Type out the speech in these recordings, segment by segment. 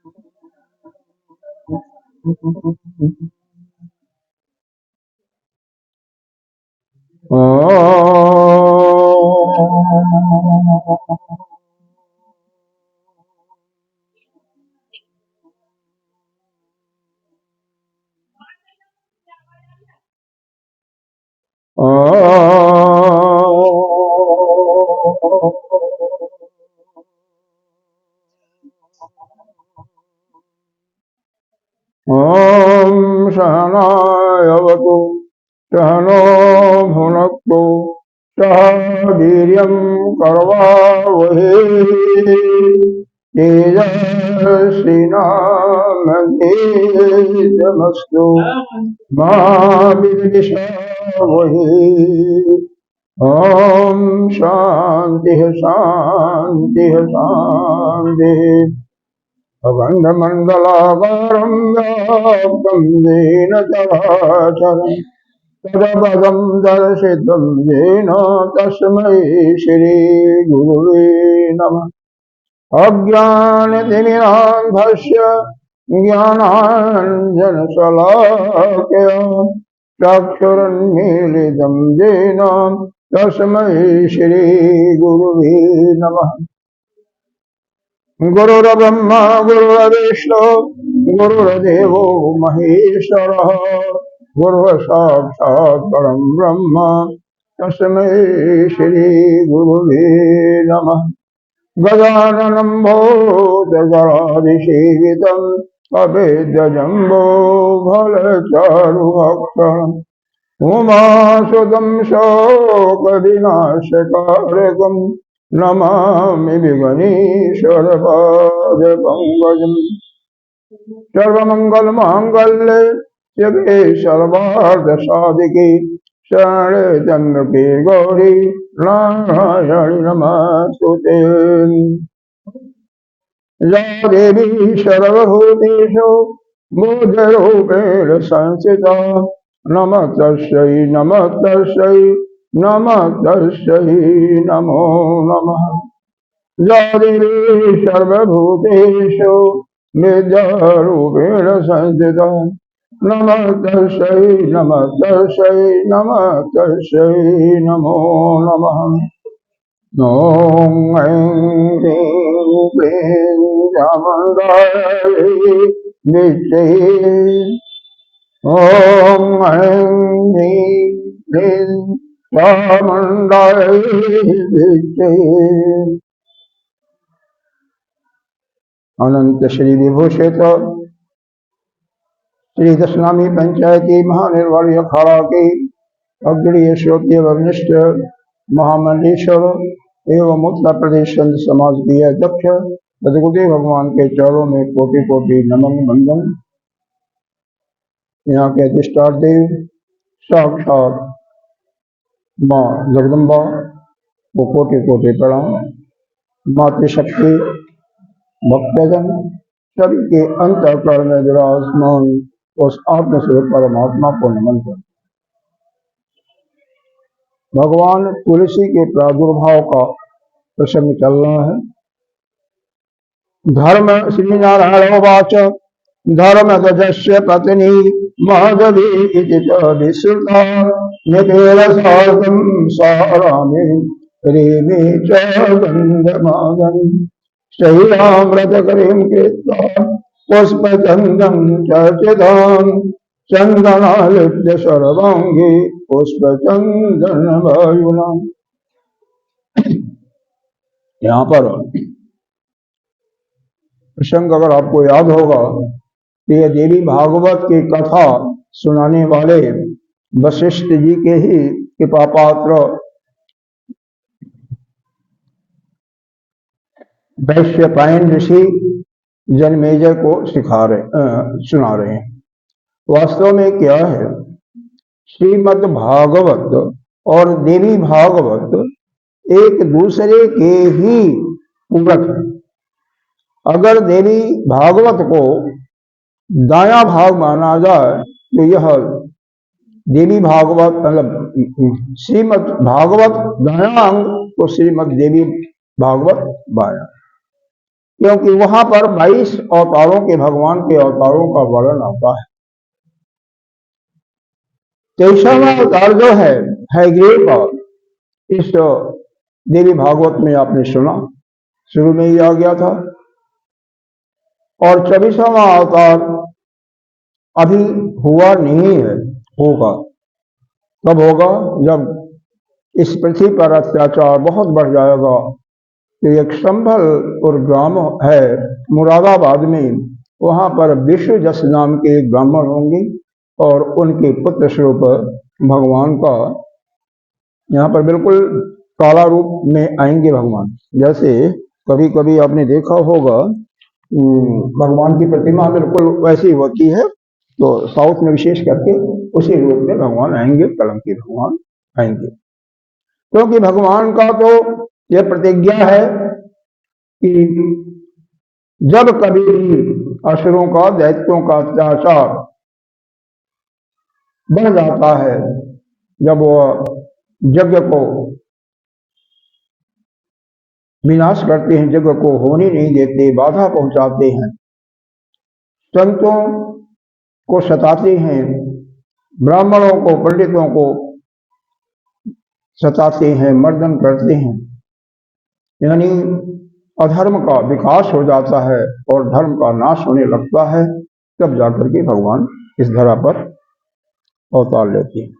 ओम सहनावतु सहनो भुनक्तु सह वीर्यं करवावहै तेजस्विनामस्तु मा विद्विषावहै। ओम शांति शांति शांति। अखण्डमण्डलाकारं व्याप्तं येन चराचरं तत्पदं दर्शितं येन तस्मै श्रीगुरुवे नमः। अज्ञानतिमिरान्धस्य ज्ञानाञ्जनशलाकया चक्षुरुन्मीलितं येन तस्मै श्रीगुरुवे नमः। गुरुर्ब्रह्मा गुरुर्विष्णु गुरुर्देवो महेश्वरः गुरुर्साक्षात् परं ब्रह्म तस्मै श्रीगुरुवे नमः। गजाननं भूतगणाधिसेवितं कपिध्वजम्बो फलचारुभक्षणम् उमासुतं शोकविनाशकारकम् नमामि विघ्नेश्वरपादपङ्कजम्। सर्वमङ्गलमाङ्गल्ये शिवे सर्वार्थसाधिके शरणे त्र्यम्बके गौरी नारायणि नमोस्तुते। या देवी सर्वभूतेषु बुद्धरूपेण संस्थिता नमस्तस्यै नमस्तस्यै नमस्तस्यै नमो नमः। या देवी सर्वभूतेषु विद्यारूपेण संस्थिता नमस्तस्यै नमस्तस्यै नमस्तस्यै नमो नमः। ॐ ऐं ह्रीं क्लीं चामुण्डायै विद्महे ॐ ऐं ह्रीं क्लीं चामुण्डायै विद्महे। अनंत श्री विभूषित श्री दशनामी पंचायती महानिर्वाणी अखाड़ा के अग्रणीय श्रोतीय वरिष्ठ महामंडलेश्वर एवं उत्तर प्रदेश संत समाज के अध्यक्ष सदगुरुदेव भगवान के चरणों में कोटि कोटि नमन बंदन। यहाँ के अधिष्ठान देव साक्षात माँ जगदम्बा को कोटि कोटि प्रणाम। मातृशक्ति भक्तजन सभी के अंतःकरण में विराजमान उस आत्मस्वरूप परमात्मा को नमन कर। भगवान तुलसी के प्रादुर्भाव का प्रसंग चल रहा है। धर्म श्री नारायण वाच धर्म गजस्य पत्नी माधवी इति च विश्रुता नितेन सार्धं सारामि रेमे च गन्धमादन् श्रीरामृतकरीं कृत्वा पुष्पचन्दं चर्चिताम् चन्दनालिप्य सर्वाङ्गे पुष्पचन्दनवायुना। यहाँ पर प्रसंग अगर आपको याद होगा कि यह देवी भागवत की कथा सुनाने वाले वशिष्ठ जी के ही कृपा पात्र वैश्यपायन ऋषि जन्मेजय को सुना रहे हैं। वास्तव में क्या है, श्रीमद् भागवत और देवी भागवत एक दूसरे के ही पूरक है। अगर देवी भागवत को दाया भाग माना जाए तो यह देवी भागवत मतलब श्रीमद् भागवत दाया अंग तो श्रीमद् देवी भागवत बाया। क्योंकि वहां पर 22 अवतारों के, भगवान के अवतारों का वर्णन आता है। 23वां अवतार जो है हयग्रीव का, इस देवी भागवत में आपने सुना, शुरू में ही आ गया था। और 24वां अवतार अभी हुआ नहीं है, होगा। कब होगा? जब इस पृथ्वी पर अत्याचार बहुत बढ़ जाएगा। तो एक संभलपुर ग्राम है मुरादाबाद में, वहां पर विश्व जस नाम के एक ब्राह्मण होंगे और उनके पुत्र स्वरूप भगवान का यहाँ पर बिल्कुल काला रूप में आएंगे भगवान। जैसे कभी कभी आपने देखा होगा भगवान की प्रतिमा बिल्कुल वैसी होती है, तो साउथ में विशेष करके उसी रूप में भगवान आएंगे, कलंकी भगवान आएंगे। क्योंकि भगवान का तो यह प्रतिज्ञा है कि जब कभी भी असुरों का, दैत्यों का अत्याचार बढ़ जाता है, जब वह यज्ञ को विनाश करते हैं, यज्ञ को होने नहीं देते, बाधा पहुंचाते हैं, संतों को सताते हैं, ब्राह्मणों को, पंडितों को सताते हैं, मर्दन करते हैं, यानी अधर्म का विकास हो जाता है और धर्म का नाश होने लगता है, तब जाकर के भगवान इस धरा पर अवतार लेते हैं।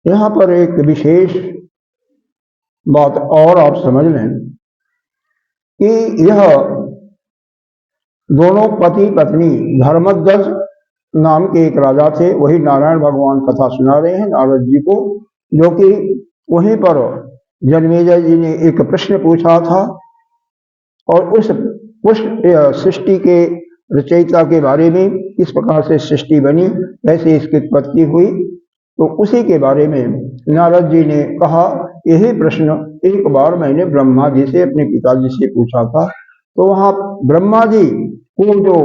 यहां पर एक विशेष बात और आप समझ लें कि यह दोनों पति पत्नी, धर्मध्वज नाम के एक राजा थे, वही नारायण भगवान कथा सुना रहे हैं नारद जी को, जो कि वहीं पर जन्मेजय जी ने एक प्रश्न पूछा था और उस सृष्टि के रचयिता के बारे में, किस प्रकार से सृष्टि बनी, कैसे इसकी उत्पत्ति हुई, तो उसी के बारे में नारद जी ने कहा, यही प्रश्न एक बार मैंने ब्रह्मा जी से, अपने पिताजी से पूछा था। तो वहां ब्रह्मा जी को जो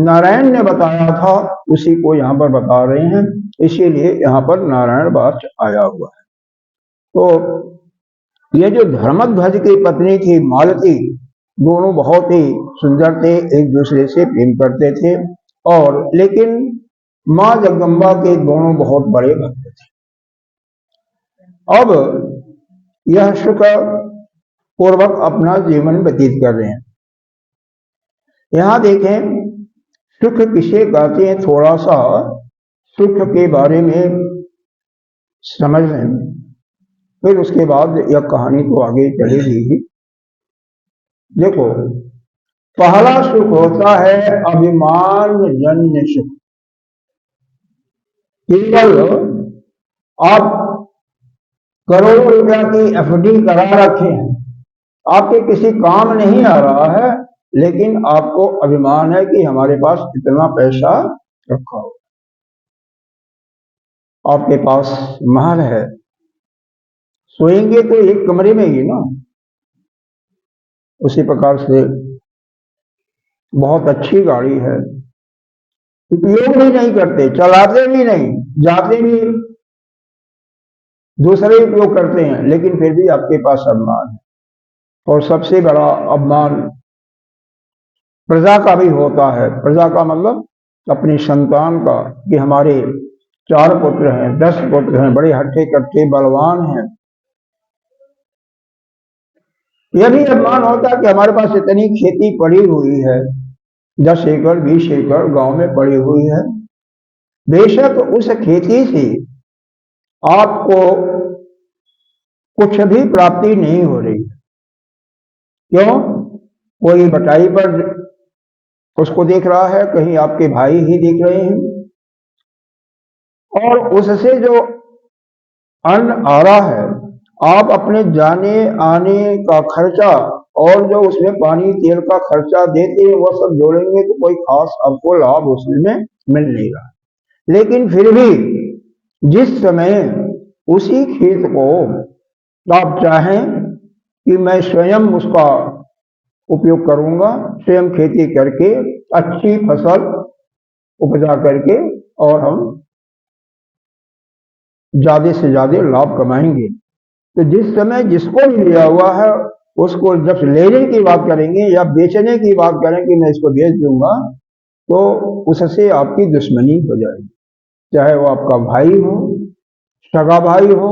नारायण ने बताया था उसी को यहाँ पर बता रहे हैं, इसीलिए यहाँ पर नारायण वाच आया हुआ है। तो ये जो धर्मध्वज की पत्नी थी मालती, दोनों बहुत ही सुंदर थे, एक दूसरे से प्रेम करते थे, और लेकिन मां जगदम्बा के दोनों बहुत बड़े भक्त थे। अब यह सुख पूर्वक अपना जीवन व्यतीत कर रहे हैं। यहां देखें सुख किसे कहते हैं, थोड़ा सा सुख के बारे में समझ लें, फिर उसके बाद यह कहानी तो आगे चलेगी ही। देखो, पहला सुख होता है अभिमान जन्य सुख। केवल आप करोड़ों रुपया की एफडी करा रखे हैं, आपके किसी काम नहीं आ रहा है, लेकिन आपको अभिमान है कि हमारे पास इतना पैसा रखा हो। आपके पास महल है, सोएंगे तो एक कमरे में ही ना, उसी प्रकार से बहुत अच्छी गाड़ी है, उपयोग भी नहीं करते, चलाते भी नहीं, जाते भी दूसरे उपयोग करते हैं, लेकिन फिर भी आपके पास अभिमान है। और सबसे बड़ा अभिमान प्रजा का भी होता है। प्रजा का मतलब अपनी संतान का, कि हमारे 4 पुत्र हैं, 10 पुत्र हैं, बड़े हट्टे कट्टे बलवान हैं। यह भी अभिमान होता है कि हमारे पास इतनी खेती पड़ी हुई है, 10 एकड़ 20 एकड़ गांव में पड़ी हुई है। बेशक उस खेती से आपको कुछ भी प्राप्ति नहीं हो रही, क्यों? कोई बटाई पर उसको देख रहा है, कहीं आपके भाई ही देख रहे हैं, और उससे जो अन्न आ रहा है, आप अपने जाने आने का खर्चा और जो उसमें पानी तेल का खर्चा देते हैं, वह सब जोड़ेंगे तो कोई खास आपको लाभ उसमें मिल नहीं रहा। लेकिन फिर भी जिस समय उसी खेत को आप चाहें कि मैं स्वयं उसका उपयोग करूंगा, स्वयं खेती करके अच्छी फसल उपजा करके और हम ज्यादा से ज्यादा लाभ कमाएंगे, तो जिस समय जिसको भी लिया हुआ है उसको जब लेने की बात करेंगे या बेचने की बात करें कि मैं इसको बेच दूंगा, तो उससे आपकी दुश्मनी हो जाएगी, चाहे वो आपका भाई हो, सगा भाई हो,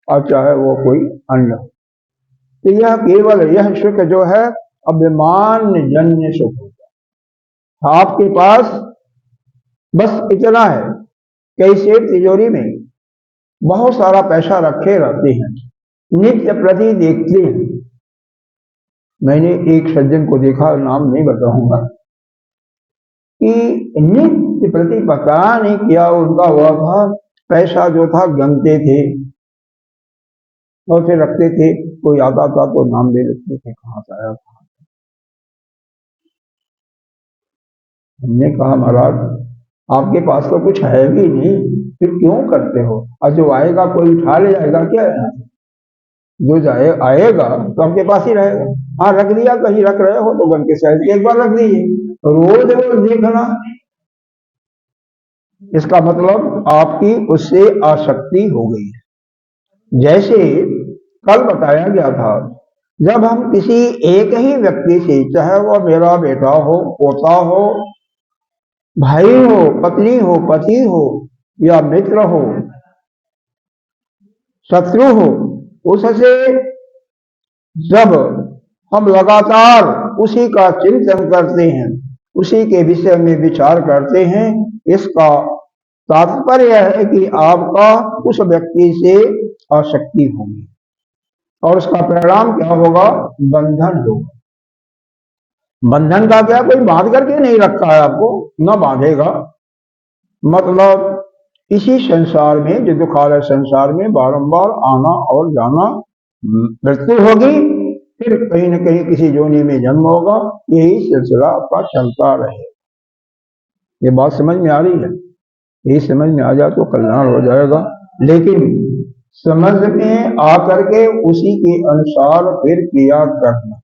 और चाहे वो कोई अन्य हो। तो यह केवल यह सुख जो है अभिमान जन्य सुख होता है। आपके पास बस इतना है, कई सेठ तिजोरी में बहुत सारा पैसा रखे रहते हैं, नित्य प्रति देखते हैं। मैंने एक सज्जन को देखा, नाम नहीं बताऊंगा, कि नित्य प्रति पता नहीं क्या उनका हुआ था, पैसा जो था गनते थे और फिर रखते थे, कोई आता था तो नाम दे देते थे कहाँ से आया था। हमने कहा महाराज आपके पास तो कुछ है भी नहीं, फिर क्यों करते हो? और जो आएगा कोई उठा ले जाएगा क्या है? जो जाए आएगा तो आपके पास ही रहेगा। हाँ रख दिया, कहीं रख रहे हो तो बन के साइड एक बार रख दीजिए, रोज रोज देखना, इसका मतलब आपकी उससे आसक्ति हो गई है। जैसे कल बताया गया था, जब हम किसी एक ही व्यक्ति से, चाहे वह मेरा बेटा हो, पोता हो, भाई हो, पत्नी हो, पति हो, या मित्र हो, शत्रु हो, उससे जब हम लगातार उसी का चिंतन करते हैं, उसी के विषय में विचार करते हैं, इसका तात्पर्य है कि आपका उस व्यक्ति से आसक्ति होगी और उसका परिणाम क्या होगा? बंधन होगा। बंधन का क्या, कोई बांध करके नहीं रखा है आपको, न बांधेगा। मतलब इसी संसार में, जो दुखालय संसार में बारंबार आना और जाना, मृत्यु होगी, फिर कहीं न कहीं किसी जोनी में जन्म होगा, यही सिलसिला आपका चलता रहे। ये बात समझ में आ रही है? यही समझ में आ जाए तो कल्याण हो जाएगा। लेकिन समझ में आकर के उसी के अनुसार फिर क्रिया करना,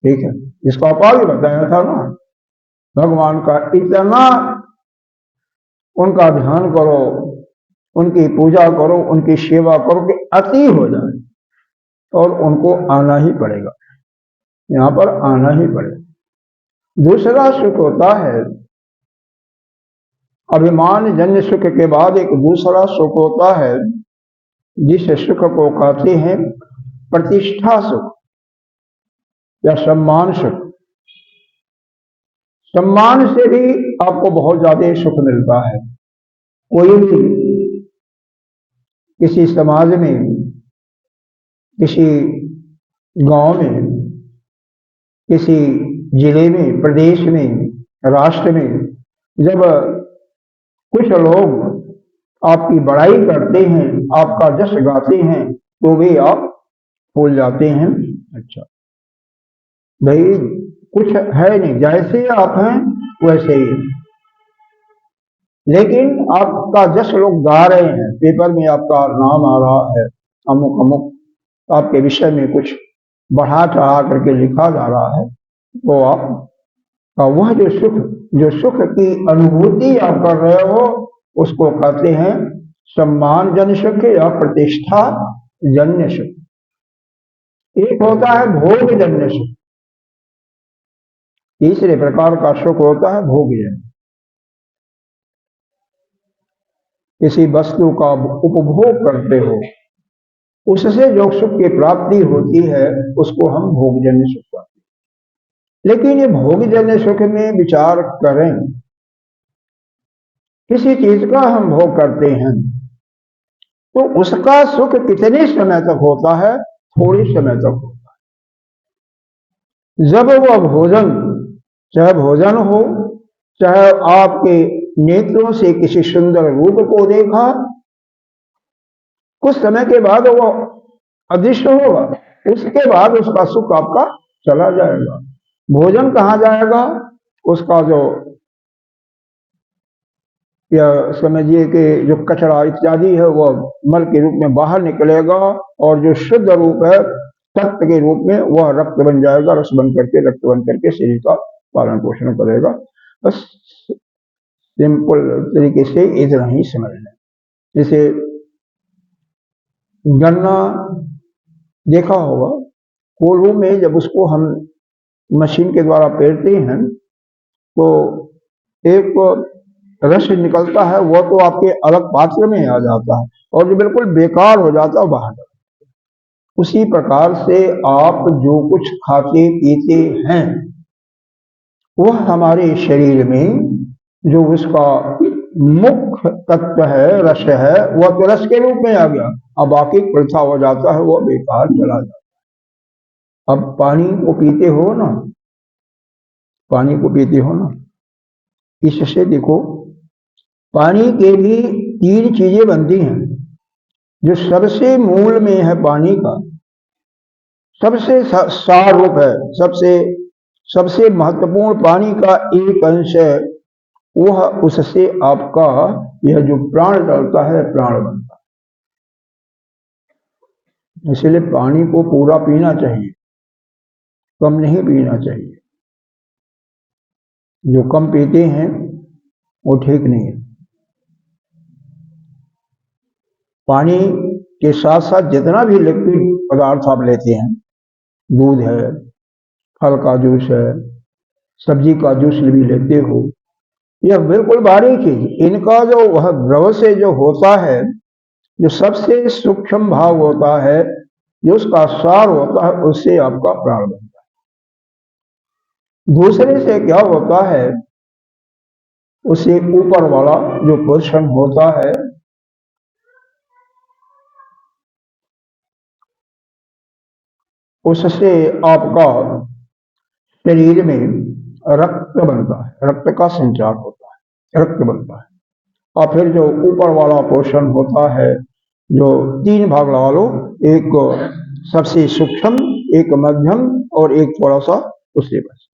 ठीक है? इसका उपाय भी बताया था ना, भगवान का इतना उनका ध्यान करो, उनकी पूजा करो, उनकी सेवा करो कि अति हो जाए, और उनको आना ही पड़ेगा, यहाँ पर आना ही पड़ेगा। दूसरा सुख होता है अभिमान जन्य सुख के बाद एक दूसरा सुख होता है, जिस सुख को कहते हैं प्रतिष्ठा सुख या सम्मान सुख। सम्मान से भी आपको बहुत ज्यादा सुख मिलता है। कोई भी किसी समाज में, किसी गांव में, किसी जिले में, प्रदेश में, राष्ट्र में, जब कुछ लोग आपकी बड़ाई करते हैं, आपका जश गाते हैं, तो भी आप भूल जाते हैं, अच्छा भाई कुछ है नहीं, जैसे आप हैं वैसे ही। लेकिन आपका जश लोग गा रहे हैं, पेपर में आपका नाम आ रहा है, अमुक अमुक आपके विषय में कुछ बढ़ा चढ़ा करके लिखा जा रहा है, तो आप वह जो सुख की अनुभूति आप कर रहे हो, उसको कहते हैं सम्मान जन्य सुख या प्रतिष्ठा जन्य सुख। एक होता है भोग जन्य सुख, तीसरे प्रकार का सुख होता है भोग जन्य। किसी वस्तु का उपभोग करते हो, उससे जो सुख की प्राप्ति होती है, उसको हम भोगजन्य सुख कहते हैं। लेकिन ये भोगजन्य सुख में विचार करें, किसी चीज का हम भोग करते हैं तो उसका सुख कितने समय तक होता है? थोड़े समय तक होता है। जब वह भोजन, चाहे भोजन हो, चाहे आपके नेत्रों से किसी सुंदर रूप को देखा, कुछ समय के बाद वो अदृश्य होगा, उसके बाद उसका सुख आपका चला जाएगा। भोजन कहाँ जाएगा? उसका जो, या समझिए कि जो कचरा इत्यादि है वह मल के रूप में बाहर निकलेगा, और जो शुद्ध रूप है तत्व के रूप में वह रक्त बन जाएगा, रस बन करके, रक्त बन करके शरीर का पालन पोषण करेगा। बस सिंपल तरीके से इतना ही समझ लें। जैसे गन्ना देखा होगा, कोल्हू में जब उसको हम मशीन के द्वारा पेरते हैं तो एक रस निकलता है, वह तो आपके अलग पात्र में आ जाता है और जो बिल्कुल बेकार हो जाता है बाहर। उसी प्रकार से आप जो कुछ खाते पीते हैं वह हमारे शरीर में जो उसका मुख्य तत्व है, रस है, वह तो रस के रूप में आ गया। अब बाकी पृथा हो जाता है, वह बेकार चला जाता है। अब पानी को पीते हो ना, पानी को पीते हो ना, इससे देखो पानी के भी तीन चीजें बनती हैं। जो सबसे मूल में है पानी का, सबसे सार रूप है, सबसे महत्वपूर्ण पानी का एक अंश है, वह उससे आपका यह जो प्राण चलता है, प्राण बनता है। इसलिए पानी को पूरा पीना चाहिए, कम नहीं पीना चाहिए। जो कम पीते हैं वो ठीक नहीं है। पानी के साथ साथ जितना भी लिक्विड पदार्थ आप लेते हैं, दूध है, फल का जूस है, सब्जी का जूस भी लेते हो, यह बिल्कुल बारीक चीज, इनका जो वह द्रव से जो होता है, जो सबसे सूक्ष्म भाव होता है, जो उसका सार होता है, उससे आपका प्राण बनता है। दूसरे से क्या होता है, उससे ऊपर वाला जो पोषण होता है, उससे आपका शरीर में रक्त बनता है, रक्त का संचार होता है, रक्त बनता है। और फिर जो ऊपर वाला पोषण होता है, जो तीन भाग लगा लो, एक सबसे सूक्ष्म, एक मध्यम और एक थोड़ा सा उससे बस,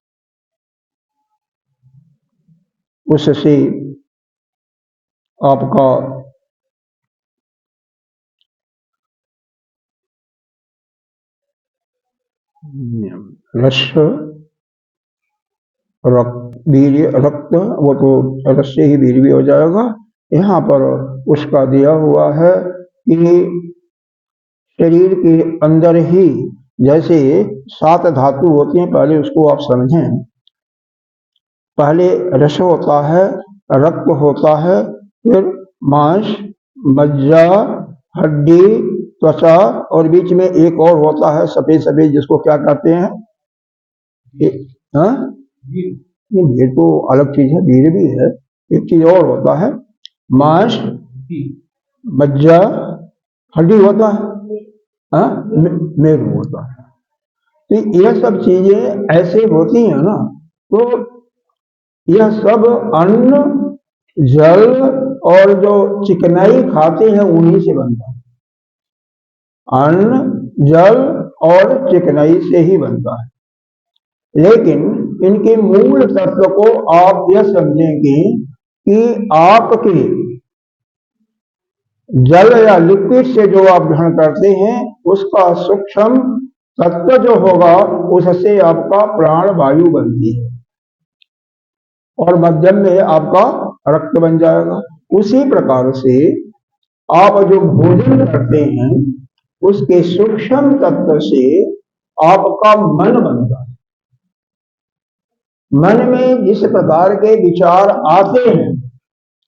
उससे आपका रस, रक्त, वो तो रस से ही वीर्य भी हो जाएगा। यहाँ पर उसका दिया हुआ है कि शरीर के अंदर ही जैसे 7 धातु होती हैं, पहले उसको आप समझें। पहले रस होता है, रक्त होता है, फिर मांस, मज्जा, हड्डी, त्वचा, और बीच में एक और होता है सफेद सफेद, जिसको क्या कहते हैं? हाँ, ये तो अलग चीज है, वीर भी है। एक चीज और होता है, मांस, मज्जा, हड्डी होता है, हाँ, मेरू होता है। तो यह सब चीजें ऐसे होती हैं ना, तो यह सब अन्न, जल और जो चिकनाई खाते हैं उन्हीं से बनता है। अन्न, जल और चिकनाई से ही बनता है। लेकिन इनके मूल तत्व को आप यह समझेंगे कि आपके जल या लिक्विड से जो आप ग्रहण करते हैं, उसका सूक्ष्म तत्व जो होगा, उससे आपका प्राण वायु बनती है और मध्यम में आपका रक्त बन जाएगा। उसी प्रकार से आप जो भोजन करते हैं, उसके सूक्ष्म तत्व से आपका मन बनता है। मन में जिस प्रकार के विचार आते हैं,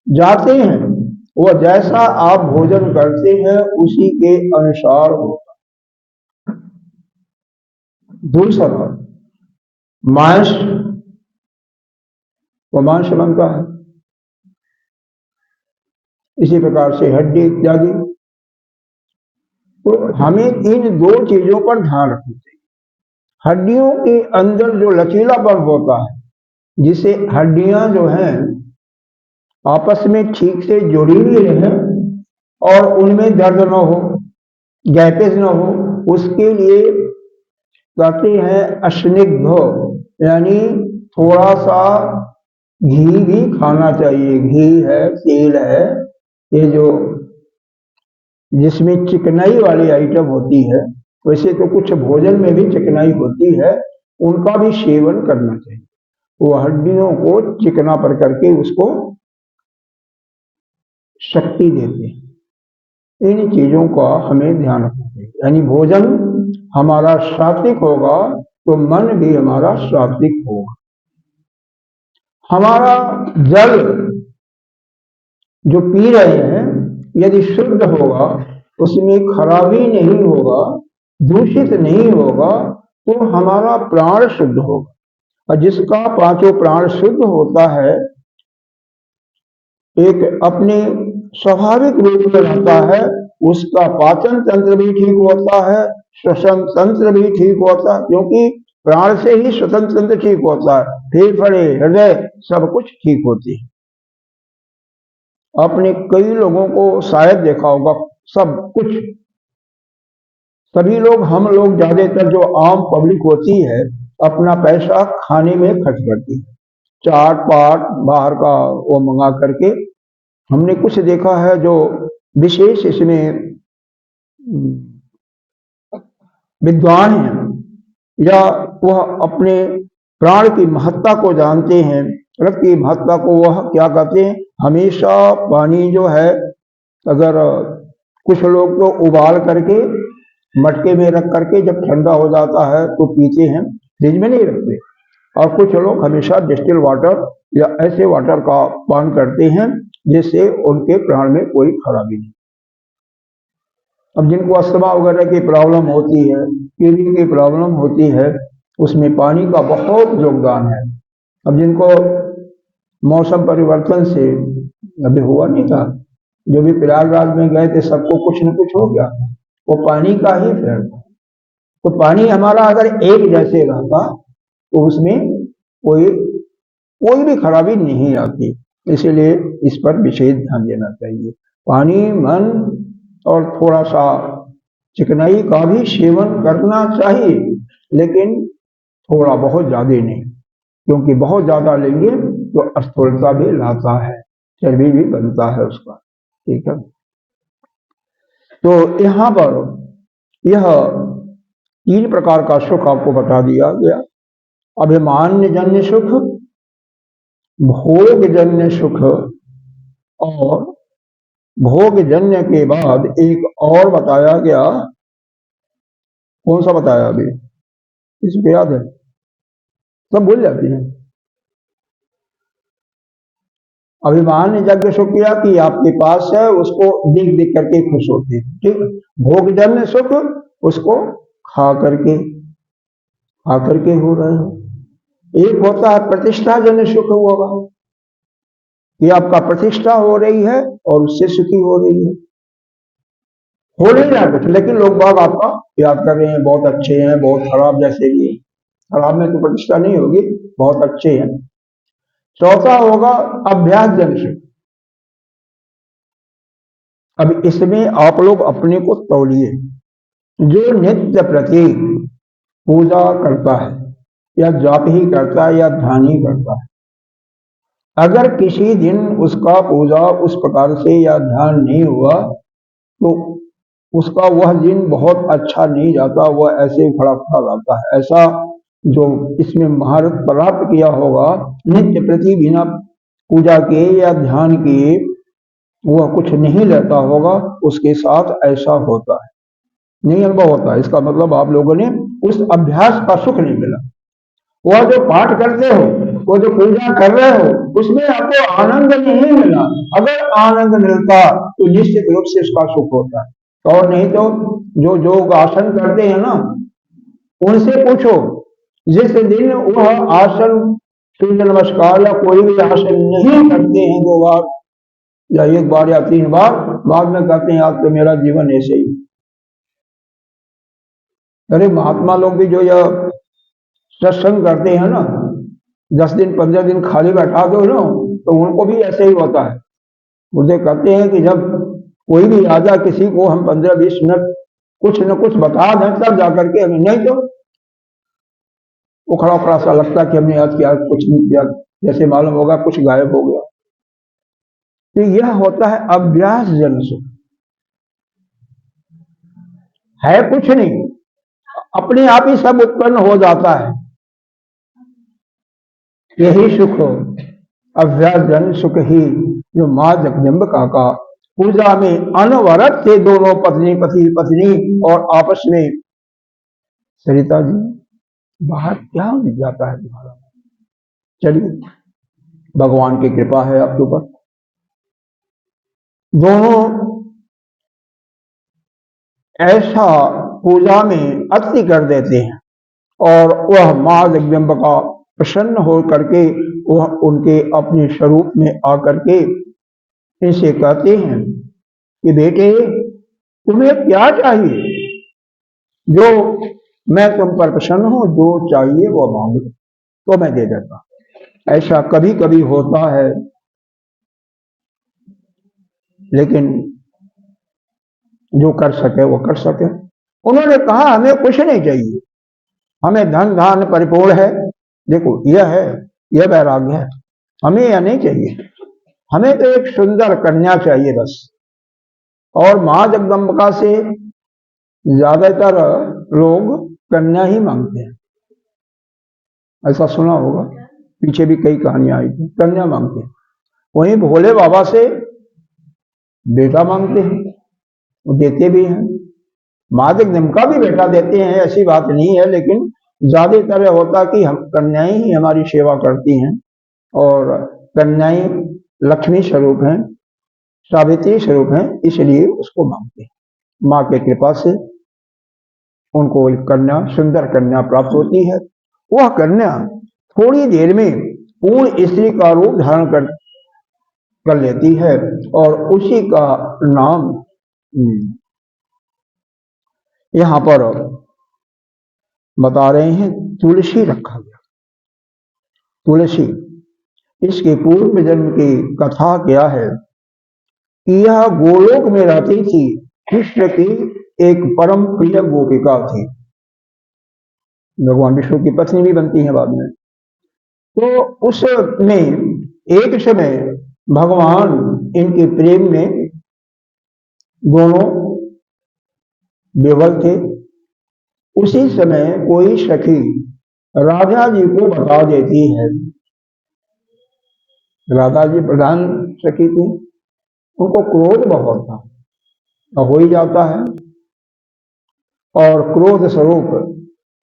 जाते हैं, वह जैसा आप भोजन करते हैं उसी के अनुसार होता है। दूसरा, मांस, वो मांस बनता है, इसी प्रकार से हड्डी इत्यादि। तो हमें इन दो चीजों पर ध्यान रखना चाहिए। हड्डियों के अंदर जो लचीलापन होता है, जिसे हड्डियां जो हैं आपस में ठीक से जुड़ी हुई रहे और उनमें दर्द न हो, गैपेज न हो, उसके लिए कहते हैं अस्निग्ध, यानी थोड़ा सा घी भी खाना चाहिए। घी है, तेल है, ये जो जिसमें चिकनाई वाली आइटम होती है, वैसे तो कुछ भोजन में भी चिकनाई होती है, उनका भी सेवन करना चाहिए। वो हड्डियों को चिकना पर करके उसको शक्ति देते हैं। इन चीजों का हमें ध्यान रखना चाहिए। यानी भोजन हमारा सात्विक होगा तो मन भी हमारा सात्विक होगा। हमारा जल जो पी रहे हैं यदि शुद्ध होगा, उसमें खराबी नहीं होगा, दूषित नहीं होगा, तो हमारा प्राण शुद्ध होगा। और जिसका पांचों प्राण शुद्ध होता है, एक अपने स्वाभाविक रूप में रहता है, उसका पाचन तंत्र भी ठीक होता है, श्वसन तंत्र भी ठीक होता है, क्योंकि प्राण से ही श्वसन तंत्र ठीक होता है, फेफड़े, हृदय सब कुछ ठीक होती है। आपने कई लोगों को शायद देखा होगा, सब कुछ सभी लोग, हम लोग ज्यादातर जो आम पब्लिक होती है, अपना पैसा खाने में खर्च करती है, चाट पाट बाहर का वो मंगा करके। हमने कुछ देखा है जो विशेष इसमें विद्वान हैं या वह अपने प्राण की महत्ता को जानते हैं, रक्त की महत्ता को, वह क्या कहते हैं, हमेशा पानी जो है, अगर कुछ लोग तो उबाल करके मटके में रख करके जब ठंडा हो जाता है तो पीते हैं, फ्रिज में नहीं रखते। और कुछ लोग हमेशा डिस्टिल वाटर या ऐसे वाटर का पान करते हैं जिससे उनके प्राण में कोई खराबी नहीं। अब जिनको अस्थमा वगैरह की प्रॉब्लम होती है, किडनी की प्रॉब्लम होती है, उसमें पानी का बहुत योगदान है। अब जिनको मौसम परिवर्तन से अभी हुआ नहीं था, जो भी प्रयागराज में गए थे, सबको कुछ न कुछ हो गया, वो पानी का ही फेर था। तो पानी हमारा अगर एक जैसे रहता तो उसमें कोई भी खराबी नहीं आती। इसलिए इस पर विशेष ध्यान देना चाहिए। पानी, मन और थोड़ा सा चिकनाई का भी सेवन करना चाहिए, लेकिन थोड़ा बहुत ज्यादा नहीं, क्योंकि बहुत ज्यादा लेंगे तो अस्थूलता भी लाता है, चर्बी भी बनता है उसका। ठीक है, तो यहाँ पर यह 3 प्रकार का सुख आपको बता दिया गया। अभिमान्य जन्य सुख, भोग जन्य सुख, और भोग जन्य के बाद एक और बताया गया। कौन सा बताया अभी, इसको याद है? सब भूल जाती हैं। अभिमान्य जन्य सुख किया कि आपके पास है, उसको देख देख करके खुश होते हैं। ठीक, भोग जन्य सुख उसको खा करके हो रहे हो। एक होता है प्रतिष्ठा जन्य सुख होगा कि आपका प्रतिष्ठा हो रही है और उससे सुखी हो रही है, हो नहीं रहा कुछ, लेकिन लोग बाग आपका याद कर रहे हैं, बहुत अच्छे हैं, बहुत खराब, जैसे कि खराब में तो प्रतिष्ठा नहीं होगी, बहुत अच्छे हैं। चौथा होगा अभ्यास जन्य सुख। अब इसमें आप लोग अपने को तौलिए, जो नित्य प्रति पूजा करता है या जाप ही करता है या ध्यान ही करता है, अगर किसी दिन उसका पूजा उस प्रकार से या ध्यान नहीं हुआ तो उसका वह दिन बहुत अच्छा नहीं जाता, वह ऐसे ही खड़ा खड़ा रहता है। ऐसा जो इसमें महारत प्राप्त किया होगा, नित्य प्रति बिना पूजा के या ध्यान के वह कुछ नहीं लेता होगा, उसके साथ ऐसा होता है, नहीं अनुभव होता है। इसका मतलब आप लोगों ने उस अभ्यास का सुख नहीं मिला। वह जो पाठ करते हो, वो जो पूजा कर रहे हो, उसमें आपको आनंद नहीं मिला। अगर आनंद मिलता तो निश्चित रूप से उसका सुख होता है। और नहीं तो जो योग आसन करते हैं ना, उनसे पूछो, जिस दिन वह आसन, सूर्य नमस्कार या कोई भी आसन नहीं करते हैं 2 बार या 1 बार या 3 बार, बाद में कहते हैं आज तो मेरा जीवन ऐसे ही। अरे महात्मा लोग भी जो यह सत्संग करते हैं ना, 10 दिन 15 दिन खाली बैठा दो ना, तो उनको भी ऐसे ही होता है। मुझे कहते हैं कि जब कोई भी राजा किसी को हम 15-20 मिनट कुछ न कुछ बता दें तब जाकर के, हमें नहीं तो वो खड़ा खड़ा सा लगता है कि हमने आज किया, कुछ नहीं किया, जैसे मालूम होगा कुछ गायब हो गया। तो यह होता है अभ्यास जन सुख, है कुछ नहीं, अपने आप ही सब उत्पन्न हो जाता है, यही सुख हो। अभ्यास जन सुख ही जो मां जगदम्बिका का पूजा में अनवरत थे दोनों पत्नी पति पत्नी और आपस में सरिता जी बाहर क्या जाता है तुम्हारा? चलिए, भगवान की कृपा है आपके ऊपर। दोनों ऐसा पूजा में अति कर देते हैं और वह माँ जगदम्बिका प्रसन्न हो करके वह उनके अपने स्वरूप में आकर के इनसे कहते हैं कि बेटे तुम्हें क्या चाहिए, जो मैं तुम पर प्रसन्न हूं, जो चाहिए वो मांगो तो मैं दे देता। ऐसा कभी कभी होता है, लेकिन जो कर सके वो कर सके। उन्होंने कहा हमें कुछ नहीं चाहिए, हमें धन धान परिपूर्ण है, देखो यह है, यह वैराग्य है, हमें यह नहीं चाहिए, हमें तो एक सुंदर कन्या चाहिए बस। और मां जगदम्बिका से ज्यादातर लोग कन्या ही मांगते हैं, ऐसा सुना होगा, पीछे भी कई कहानियां आई थी, कन्या मांगते हैं। वहीं भोले बाबा से बेटा मांगते हैं, वो देते भी हैं। मां जगदम्बिका भी बेटा देते हैं, ऐसी बात नहीं है, लेकिन ज्यादातर होता कि हम कन्याएं ही हमारी सेवा करती हैं, और कन्याएं लक्ष्मी स्वरूप हैं, सावित्री स्वरूप हैं, इसलिए उसको मांगते हैं। माँ की कृपा से उनको एक कन्या, सुंदर कन्या प्राप्त होती है। वह कन्या थोड़ी देर में पूर्ण स्त्री का रूप धारण कर लेती है और उसी का नाम यहां पर बता रहे हैं, तुलसी रखा गया। तुलसी, इसके पूर्व जन्म की कथा क्या है कि यह गोलोक में रहती थी, कृष्ण की एक परम प्रिय गोपिका थी, भगवान विष्णु की पत्नी भी बनती है बाद में। तो उसमें एक समय भगवान इनके प्रेम में दोनों विवल थे। उसी समय कोई सखी राधा जी को बता देती है, राधा जी प्रधान सखी थी, उनको क्रोध बहुत था, हो ही जाता है, और क्रोध स्वरूप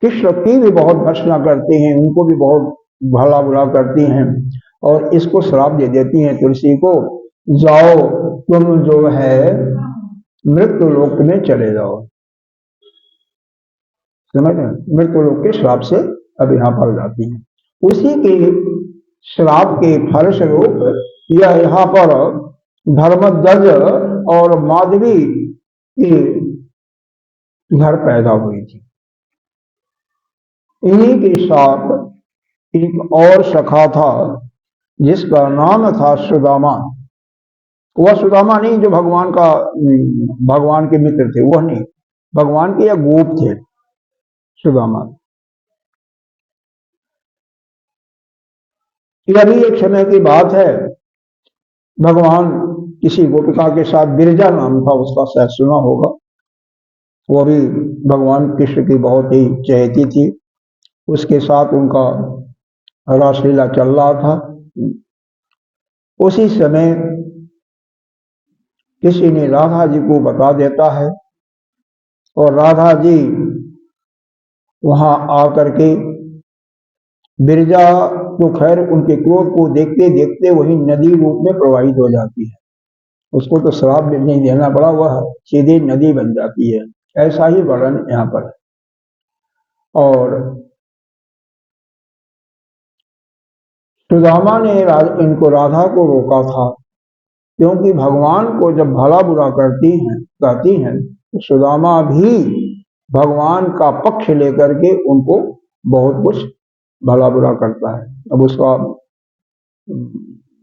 कृष्ण की भी बहुत भर्त्सना करते हैं, उनको भी बहुत भला बुरा करती हैं, और इसको श्राप दे देती हैं तुलसी को, जाओ तुम जो है मृत्यु लोक में चले जाओ। समझ रहे, मृत्यु लोक के श्राप से अब यहाँ पर जाती हैं। उसी के श्राप के फलस्वरूप यह यहाँ पर धर्मध्वज और माधवी के घर पैदा हुई थी। इन्हीं के साथ एक और सखा था जिसका नाम था सुदामा। वह सुदामा नहीं जो भगवान के मित्र थे, वह नहीं, भगवान के या गोप थे सुदामा। यह भी एक समय की बात है, भगवान किसी गोपिका के साथ, बिरजा नाम था उसका, शायद सुना होगा, वो भी भगवान कृष्ण की बहुत ही चहेती थी, उसके साथ उनका रासलीला चल रहा था। उसी समय किसी ने राधा जी को बता देता है, और राधा जी वहां आकर के बिरजा तो खैर उनके क्रोध को देखते देखते वही नदी रूप में प्रवाहित हो जाती है, उसको तो श्राप भी नहीं देना पड़ा, वह सीधी नदी बन जाती है, ऐसा ही वर्णन यहाँ पर है। और सुदामा ने इनको राधा को रोका था, क्योंकि भगवान को जब भला बुरा कहती हैं तो सुदामा भी भगवान का पक्ष लेकर के उनको बहुत कुछ भला बुरा करता है। अब उसका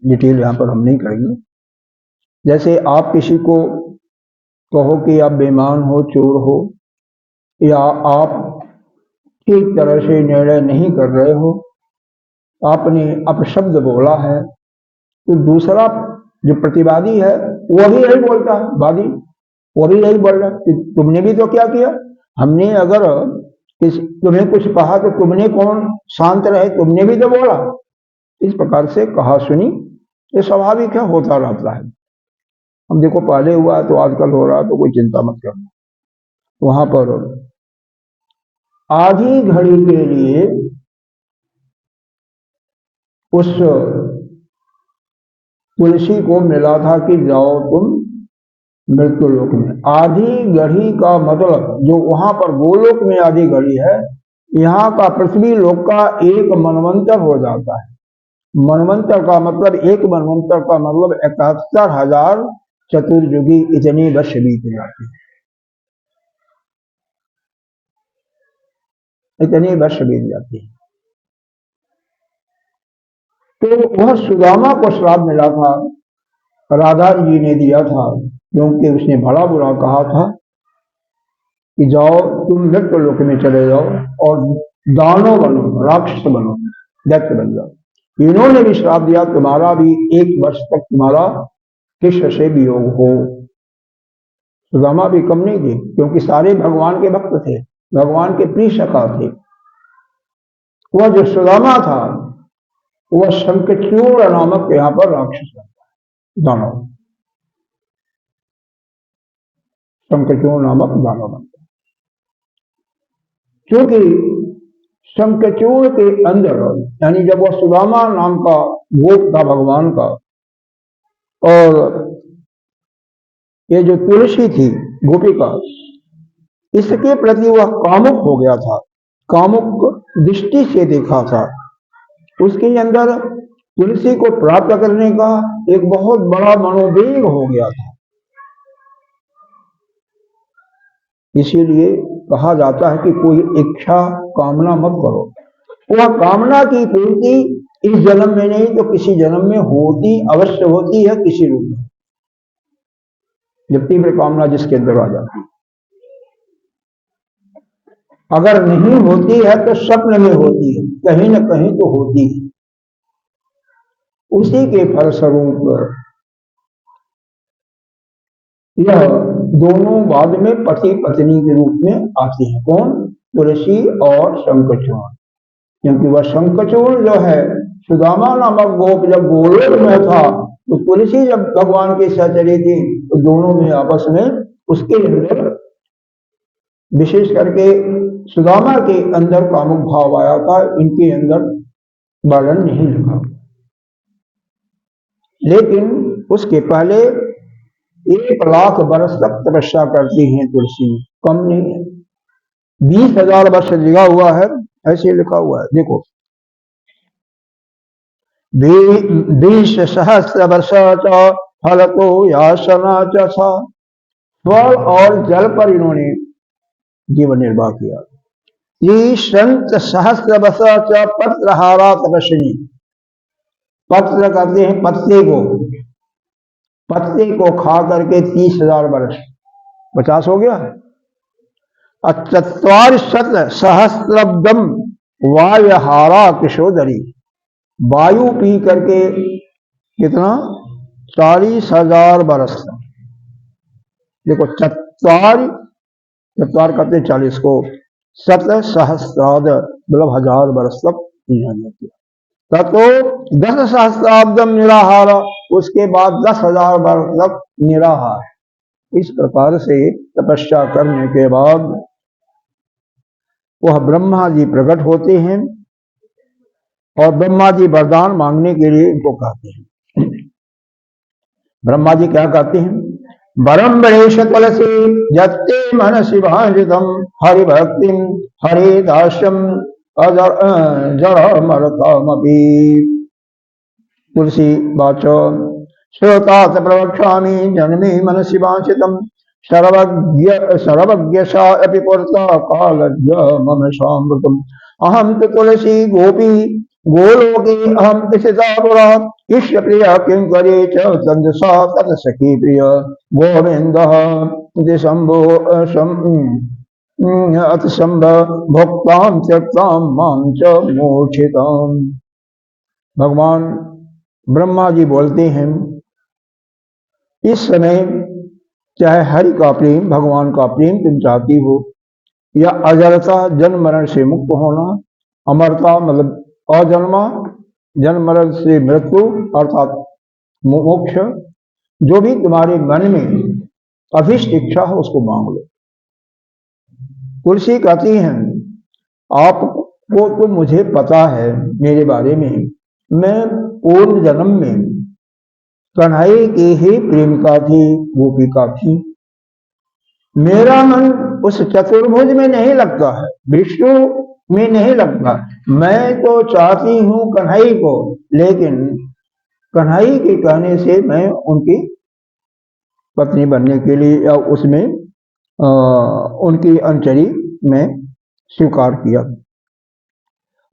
डिटेल यहाँ पर हम नहीं करेंगे। जैसे आप किसी को कहो कि आप बेईमान हो, चोर हो, या आप ठीक तरह से निर्णय नहीं कर रहे हो, आपने अपशब्द बोला है, तो दूसरा जो प्रतिवादी है वह भी यही बोलता है, वादी वो भी यही बोल रहा है कि तुमने भी तो क्या किया, हमने अगर तुम्हें कुछ कहा तो तुमने कौन शांत रहे, तुमने भी तो बोला। इस प्रकार से कहा सुनी ये स्वाभाविक है, होता रहता है। हम देखो पहले हुआ है तो आजकल हो रहा है, तो कोई चिंता मत करना। वहां पर आधी घड़ी के लिए उस तुलसी को मिला था कि जाओ तुम मृत्यु लोक में। आधी घड़ी का मतलब जो वहां पर गोलोक में आधी घड़ी है, यहाँ का पृथ्वी लोक का एक मनवंतर हो जाता है। मनवंतर का मतलब, एक मनवंतर का मतलब 71,000 चतुर्युगी, इतनी वर्ष बीत जाती है, इतनी वर्ष बीत जाती है। तो वह सुदामा को श्राप मिला था, राधा जी ने दिया था, क्योंकि उसने भला बुरा कहा था कि जाओ तुम मृत्यु लोक में चले जाओ और दानव बनो, राक्षस बनो, दैत्य बन जाओ। इन्होंने भी श्राप दिया, तुम्हारा भी 1 वर्ष तक तुम्हारा कृष्ण से वियोग हो। सुदामा भी कम नहीं थे, क्योंकि सारे भगवान के भक्त थे, भगवान के प्रिय सखा थे। वह जो सुदामा था वह शंखचूड़ नामक यहाँ पर राक्षस बनता है, दानव, शंखचूड़ नामक दानव बनता है। क्योंकि शंखचूड़ के अंदर, यानी जब वह सुदामा नाम का गोप था भगवान का, और ये जो तुलसी थी गोपिका, इसके प्रति वह कामुक हो गया था, कामुक दृष्टि से देखा था। उसके अंदर तुलसी को प्राप्त करने का एक बहुत बड़ा मनोवेग हो गया था। इसीलिए कहा जाता है कि कोई इच्छा कामना मत करो, वह कामना की पूर्ति इस जन्म में नहीं तो किसी जन्म में होती, अवश्य होती है, किसी रूप में, जब तीव्र कामना जिसके अंदर आ जाती है। अगर नहीं होती है तो स्वप्न में होती है, कहीं न कहीं तो होती है। उसी के फलस्वरूप यह दोनों बाद में पति पत्नी के रूप में आते हैं। कौन? तुलसी और शंखचूड़। क्योंकि वह शंखचूड़ जो है, सुदामा नामक गोप जब गोलोक में था, तो तुलसी जब भगवान की सहचरी थी, तो दोनों में आपस में उसके अंदर, विशेष करके सुदामा के अंदर कामुक भाव आया था, इनके अंदर वर्णन नहीं लिखा। लेकिन उसके पहले 1,00,000 वर्ष तक तपस्या करती हैं तुलसी, कम नहीं है। 20,000 वर्ष लिखा हुआ है, ऐसे लिखा हुआ है, देखो 20,000 वर्ष फल तो यासना चा, फल और जल पर इन्होंने जीवन निर्वाह किया। 30,000 वर्ष पत्रहारा तपस्विनी, पत्र करते हैं पत्ते को, पत्ते को खा करके 30,000 वर्ष, 50 हो गया। 44,000 वायुहारा किशोदरी, वायु पी करके कितना? 40,000 वर्ष। देखो चत्वार करते 40 को, 7,000 मतलब 1000 वर्ष तक किया। तो 10,000 निराहार, उसके बाद 10,000 वर्ष तक निराहार। इस प्रकार से तपस्या करने के बाद वह ब्रह्मा जी प्रकट होते हैं, और ब्रह्मा जी वरदान मांगने के लिए इनको कहते हैं। ब्रह्मा जी क्या कहते हैं? वरम गणेश तुलसी जत्ते मन शिवांजितम हरि भक्तिम हरे दास्यम जड़ मरतामपि। तुलसी वाचो श्रोतात प्रवक्ष्यामि जन्मे मन शिवांशितम सर्वज्ञशा अपि पुरता कालज्ञ मम सामृतम। अहम तो तुलसी गोपी गोलोके अहम तिष्ठिता पुरा ईश्वर प्रिय किंकरे च तन्दसा तत सखी प्रिय गोविंदः शंभो अतिशंभ भोक्तां त्यक्तां मां च मोक्षिताम्। भगवान ब्रह्मा जी बोलते हैं, इस समय चाहे हरि का प्रेम, भगवान का प्रेम तुम चाहती हो, या अजरता जन्म मरण से मुक्त होना, अमरता मतलब अजन्मा, जन्म मरण से मृत्यु अर्थात मोक्ष, जो भी तुम्हारे मन में अभिष्ट इच्छा हो उसको मांग लो। तुलसी कहती हैं आपको तो मुझे पता है मेरे बारे में, मैं पूर्व जन्म में कन्हई की ही प्रेमिका थी, गोपिका थी। मेरा मन उस चतुर्भुज में नहीं लगता है, विष्णु में नहीं लगता। मैं तो चाहती हूँ कन्हई को, लेकिन कन्हई के कहने से मैं उनकी पत्नी बनने के लिए या उसमें उनकी अनुचरी में स्वीकार किया।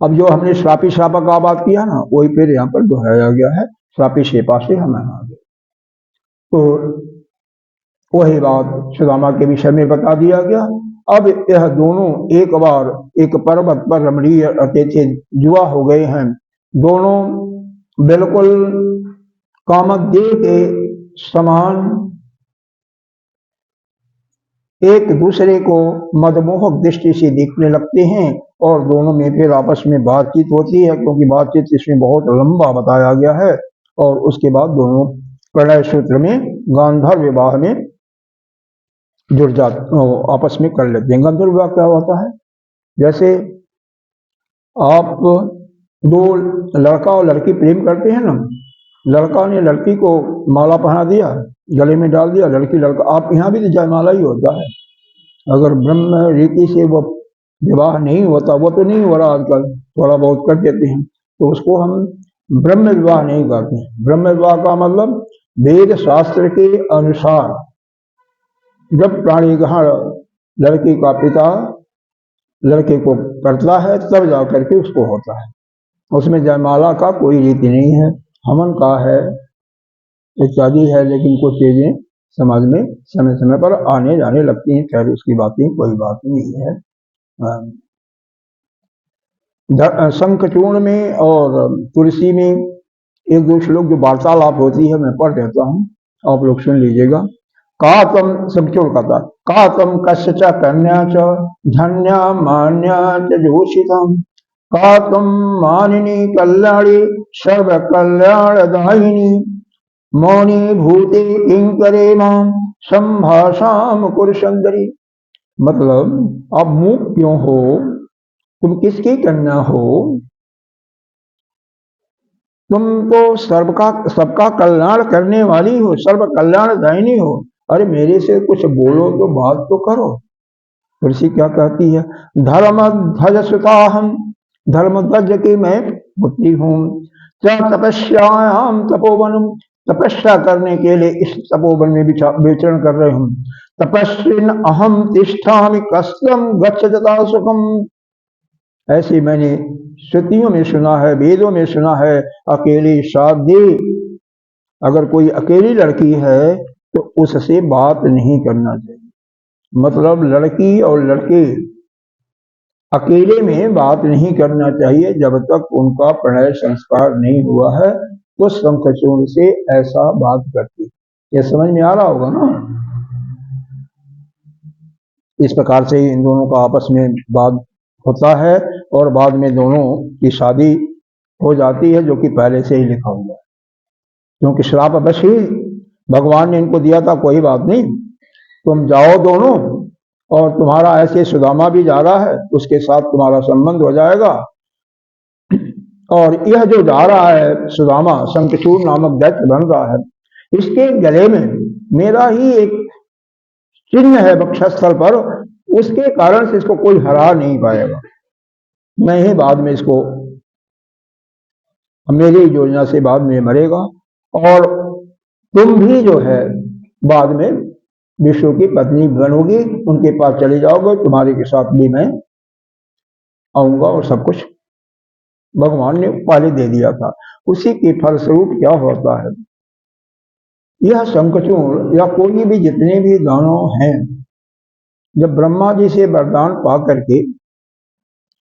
अब जो हमने श्रापी श्रापा का बात किया ना, वही फिर यहाँ पर दोहराया गया है, श्रापी शेपा से हमें आ गए। तो वही बात सुदामा के विषय में बता दिया गया। अब यह दोनों एक बार एक पर्वत पर रमणीय रहते थे, जुआ हो गए हैं। दोनों बिल्कुल कामदेव के समान एक दूसरे को मदमोहक दृष्टि से देखने लगते हैं और दोनों में फिर आपस में बातचीत होती है, क्योंकि बातचीत इसमें बहुत लंबा बताया गया है। और उसके बाद दोनों प्रणय सूत्र में गांधर्व विवाह में जुड़ जाते, आपस में कर लेते हैं। गांधर्व विवाह क्या होता है? जैसे आप दो लड़का और लड़की प्रेम करते हैं ना, लड़का ने लड़की को माला पहना दिया, गले में डाल दिया, लड़की लड़का, आप यहाँ भी तो जयमाला ही होता है। अगर ब्रह्म रीति से वो विवाह नहीं होता, वो तो नहीं हो रहा आजकल, थोड़ा बहुत कर देते हैं, तो उसको हम ब्रह्म विवाह नहीं करते। ब्रह्म विवाह का मतलब वेद शास्त्र के अनुसार जब प्राणी ग्रहण लड़की का पिता लड़के को करता है तब जा करके उसको होता है। उसमें जयमाला का कोई रीति नहीं है, हवन का है, इत्यादि है, लेकिन कुछ चीजें समाज में समय समय पर आने जाने लगती हैं। खैर उसकी बातें कोई बात नहीं है। शंखचूर्ण में और तुलसी में एक दो श्लोक जो वार्तालाप होती है मैं पढ़ देता हूँ, आप लोग सुन लीजिएगा। का तम शंखचूर्ण का था, का तम कस्य च कन्या च धन्या मान्या च जोषितम, का तम मानिनी कल्याणी सर्व कल्याणदायिनी, मौनी भूते किंकरे माम संभाषाम कुरसुंदरी। मतलब आप मूक क्यों हो, तुम किसकी कन्या हो, तुम तो सबका कल्याण करने वाली हो, सर्व कल्याणदायिनी हो। अरे मेरे से कुछ बोलो तो बात तो करो। तुलसी क्या कहती है? धर्म ध्वज सुता हम, धर्म ध्वज की मैं पुत्री हूँ। क्या तपस्याम तपोवन, तपस्या करने के लिए इस तपोवन में विचरण कर रहे हूँ। तपस्विन अहम तिष्ठामि कस्यम गच्छता सुखम। ऐसे मैंने श्रुतियों में सुना है, वेदों में सुना है, अकेली शादी, अगर कोई अकेली लड़की है तो उससे बात नहीं करना चाहिए। मतलब लड़की और लड़के अकेले में बात नहीं करना चाहिए जब तक उनका प्रणय संस्कार नहीं हुआ है। तो शंखचूर्ण से ऐसा बात करती, ये समझ में आ रहा होगा ना। इस प्रकार से इन दोनों का आपस में बात होता है और बाद में दोनों की शादी हो जाती है, जो कि पहले से ही लिखा हुआ है। क्योंकि श्राप बस ही भगवान ने इनको दिया था, कोई बात नहीं, तुम जाओ दोनों, और तुम्हारा ऐसे सुदामा भी जा रहा है, उसके साथ तुम्हारा संबंध हो जाएगा। और यह जो जा रहा है सुदामा, शंखचूर्ण नामक दैत्य बन रहा है, इसके गले में मेरा ही एक चिन्ह है वक्षस्थल पर, उसके कारण से इसको कोई हरा नहीं पाएगा। मैं ही बाद में इसको, मेरी योजना से बाद में मरेगा, और तुम भी जो है बाद में विष्णु की पत्नी बनोगी, उनके पास चले जाओगे, तुम्हारे के साथ भी मैं आऊंगा, और सब कुछ भगवान ने पहले दे दिया था। उसी के फलस्वरूप क्या होता है, यह शंखचूर्ण या कोई भी जितने भी दानव हैं, जब ब्रह्मा जी से वरदान पा करके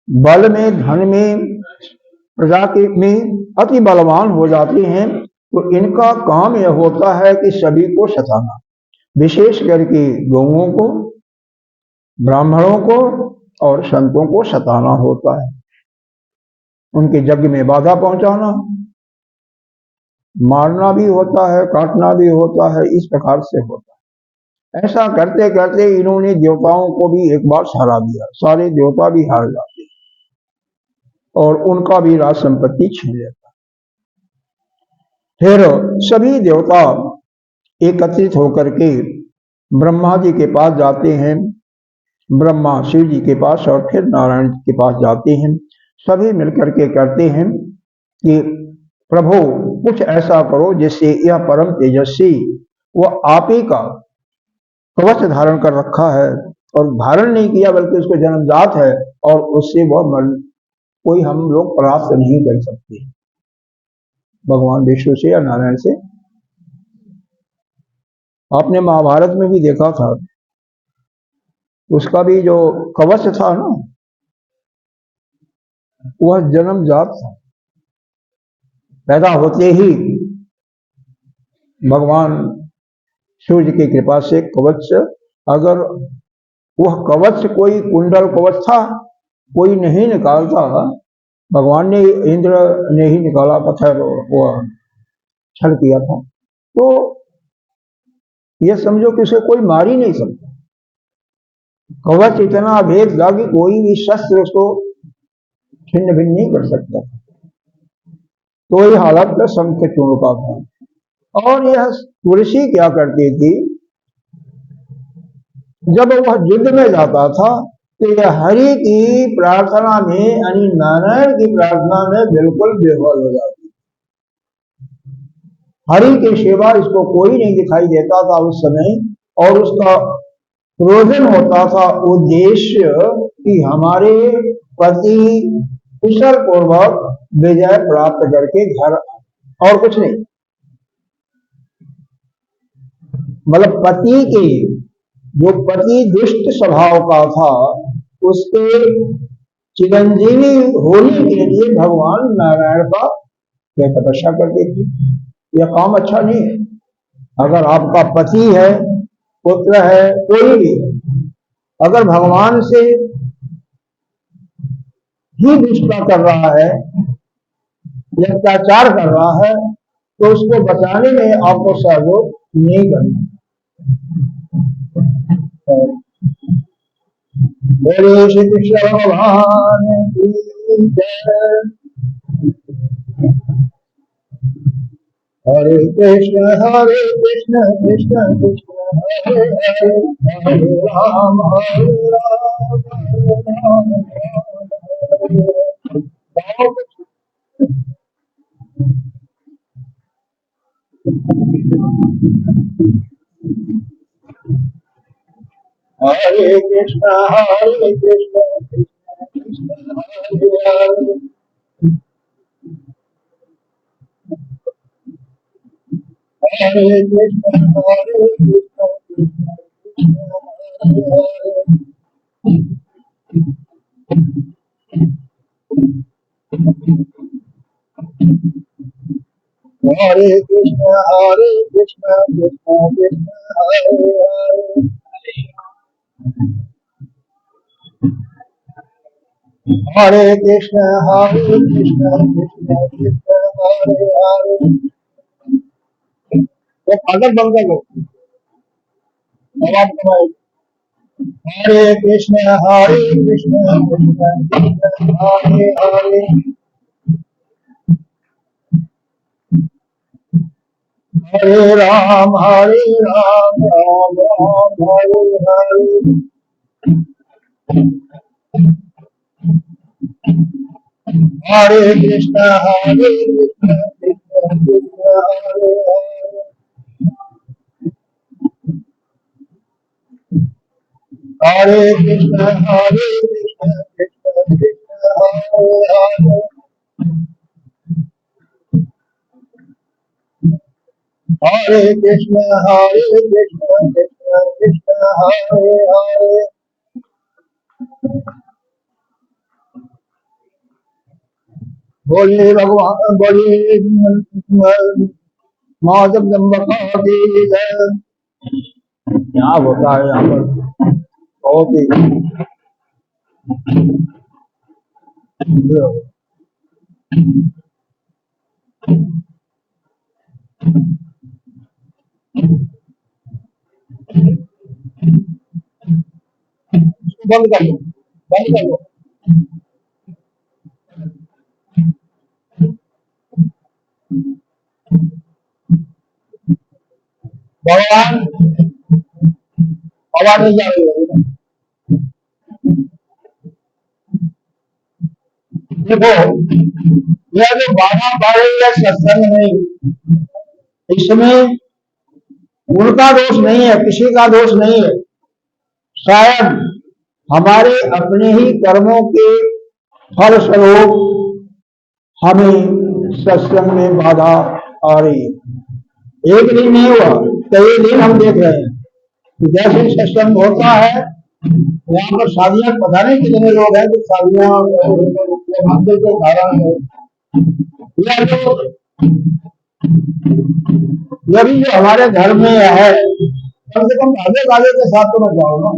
बल में, धन में, प्रजा के में अति बलवान हो जाते हैं, तो इनका काम यह होता है कि सभी को सताना, विशेष करके गौओं को, ब्राह्मणों को और संतों को सताना होता है, उनके यज्ञ में बाधा पहुंचाना, मारना भी होता है, काटना भी होता है, इस प्रकार से होता है। ऐसा करते करते इन्होंने देवताओं को भी एक बार हरा दिया, सारे देवता भी हार जाते। और उनका भी राज संपत्ति छीन लेता। फिर सभी देवता एकत्रित होकर के ब्रह्मा जी के पास जाते हैं, ब्रह्मा शिव जी के पास और फिर नारायण जी के पास जाते हैं। सभी मिलकर के कहते हैं कि प्रभु कुछ ऐसा करो जिससे यह परम तेजस्वी वो आप ही का कवच धारण कर रखा है, और धारण नहीं किया बल्कि उसको जन्मजात है, और उससे वह मर कोई हम लोग प्राप्त नहीं कर सकते भगवान विष्णु से या नारायण से। आपने महाभारत में भी देखा था, उसका भी जो कवच था ना, वह जन्मजात था। पैदा होते ही भगवान सूर्य की कृपा से कवच, अगर वह कवच कोई कुंडल कवच था, कोई नहीं निकालता, भगवान ने इंद्र ने ही निकाला, पत्थर वह छल किया था, तो यह समझो कि उसे कोई मार ही नहीं सकता। कवच इतना अभेद था कि कोई भी शस्त्र उसको छिन्न भिन्न नहीं कर सकता। तो ये हालत में शंख चूर्ण का था। और यह तुलसी क्या करती थी, जब वह युद्ध में जाता था तो यह हरि की प्रार्थना में यानी नारायण की प्रार्थना में बिल्कुल बेहाल हो जाती। हरि की सेवा इसको कोई नहीं दिखाई देता था उस समय, और उसका प्रयोजन होता था उद्देश्य कि हमारे पति कुशल पूर्वक विजय प्राप्त करके घर, और कुछ नहीं। मतलब पति के जो पति दुष्ट स्वभाव का था, उसके चिरंजीवी होने के लिए भगवान नारायण का तपस्या करते थे। यह काम अच्छा नहीं है। अगर आपका पति है, पुत्र है, कोई भी अगर भगवान से ही दुष्टता कर रहा है या अत्याचार कर रहा है, तो उसको बचाने में आपको सहयोग नहीं करना। बोले श्री कृष्ण भगवान की जय। हरे कृष्ण कृष्ण कृष्ण हरे हरे, हरे राम हरे राम राम हरे कृष्ण कृष्ण कृष्ण हरे हरे, हरे कृष्ण कृष्ण कृष्ण हरे हरे, हरे कृष्ण कृष्ण कृष्ण हरे हरे, हरे कृष्ण कृष्ण कृष्ण हरे हरे। तो फादर बन गए लोग आवाज बनाए, हरे कृष्ण कृष्ण कृष्ण हरे हरे, हरे राम राम राम हरे हरे, हरे कृष्ण कृष्ण कृष्ण हरे हरे, हरे कृष्ण कृष्ण कृष्ण हरे हरे, हरे कृष्ण कृष्ण कृष्ण हरे हरे। बोले भगवान, बोले माँ जगदम्बा की जय। क्या होता है यहाँ पर, बहुत ही बंद कर लो, बंद कर लो। भगवान आवाज नहीं जा रही है। देखो, यह जो बाधा पड़ रही है सत्संग में, इसमें उनका दोष नहीं है, किसी का दोष नहीं है। शायद हमारे अपने ही कर्मों के फल स्वरूप हमें सत्संग में बाधा आ रही है। एक दिन नहीं हुआ, कई दिन हम देख रहे हैं कि जैसे सत्संग होता है, यहाँ पर शादियां, पता नहीं कितने लोग हैं कि शादियां मंदिर के कारण है, या जो यदि जो हमारे घर में है, कम से कम आगे वाले के साथ तो मत जाओ ना।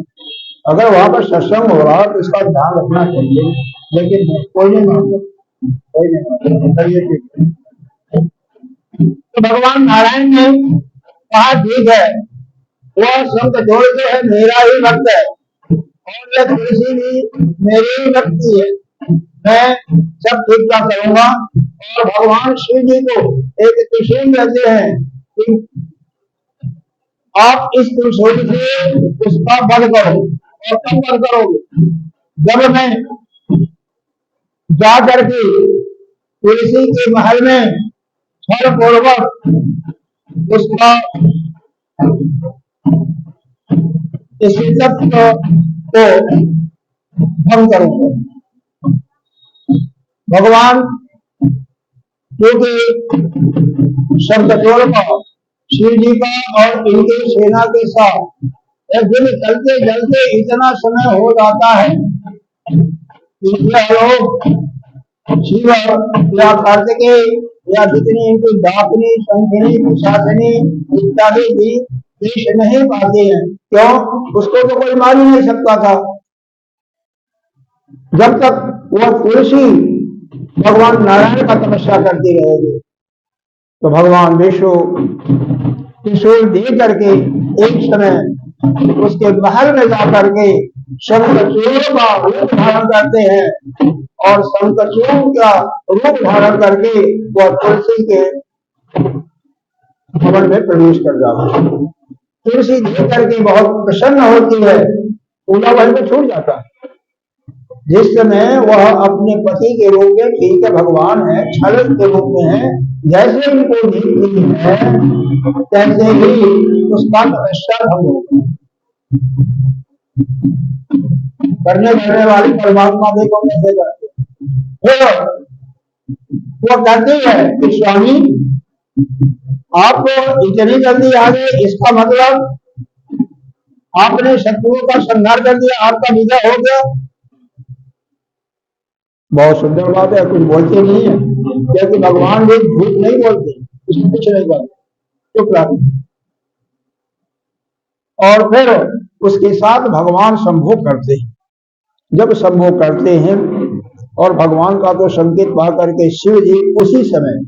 अगर वहां पर सत्संग हो रहा है तो इसका ध्यान रखना चाहिए, लेकिन कोई नहीं मानता, कोई नहीं मानता। तो भगवान नारायण ने कहा ठीक है, वह संत जोड़ जो है मेरा ही भक्त है, और यह तुलसी भी मेरी ही भक्ति है, मैं सब ठीक ठाक करूंगा। और भगवान शिव जी को एक त्रिशूल देते हैं कि आप इस त्रिशूल से उसका वध करो। और कब वध करोगे? जब मैं जा करके तुलसी के महल में छल पूर्वक उसका इस तत्व को भंग करूंगा। भगवान क्योंकि शंखचूड़ का शिव जी का और इनके सेना के साथ दिन चलते चलते इतना समय हो जाता है कि लोग शिव या कार्तिकेय या जितनी इनकी डाकनी, शंखनी, पिशाचनी इत्यादि भी देश नहीं पाते हैं। क्यों? उसको तो कोई मार ही नहीं सकता था। जब तक वह तुलसी भगवान नारायण का तपस्या करती रहेगी, तो भगवान विष्णु त्रिशूल दे करके एक समय उसके महल में जाकर के शंखचूड़ का रूप धारण करते हैं, और शंखचूड़ का रूप धारण करके वह तुलसी के भवन में प्रवेश कर जाते हैं। तुलसी देख करके बहुत प्रसन्न होती है, पूजा वहीं पे छूट जाता है। जिस समय वह अपने पति के रूप में, ठीक है भगवान है, छल के रूप में है, जैसे इनको देखती है तैसे ही उसका तपस्या भंग होता है। करने करने वाली परमात्मा देखो कैसे करते हैं। वो कहती है कि स्वामी आप इतनी जल्दी आ गए, इसका मतलब आपने शत्रुओं का संहार कर दिया, आपका विजय हो गया। बहुत सुंदर बात है, कुछ बोलते नहीं है, क्योंकि भगवान भी झूठ नहीं बोलते, इसमें कुछ नहीं बोलते, चुप रहते। और फिर उसके साथ भगवान संभोग करते हैं। जब संभोग करते हैं और भगवान का तो संकेत पा करके शिव जी उसी समय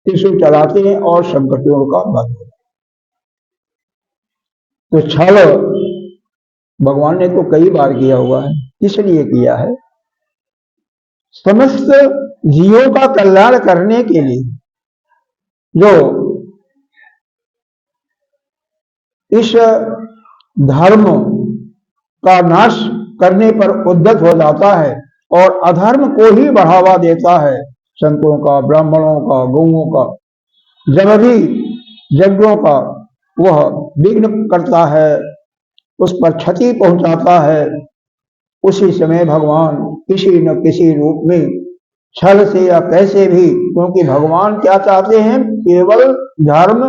त्रिशूल चलाते हैं और शंखचूड़ का वध होता है। तो छल भगवान ने तो कई बार किया हुआ है। किस लिए किया है? समस्त जीवों का कल्याण करने के लिए। जो इस धर्म का नाश करने पर उद्यत हो जाता है और अधर्म को ही बढ़ावा देता है, संतों का, ब्राह्मणों का, गौओं का, जब भी यज्ञों का वह विघ्न करता है, उस पर क्षति पहुंचाता है, उसी समय भगवान किसी न किसी रूप में छल से या कैसे भी, क्योंकि भगवान क्या चाहते हैं? केवल धर्म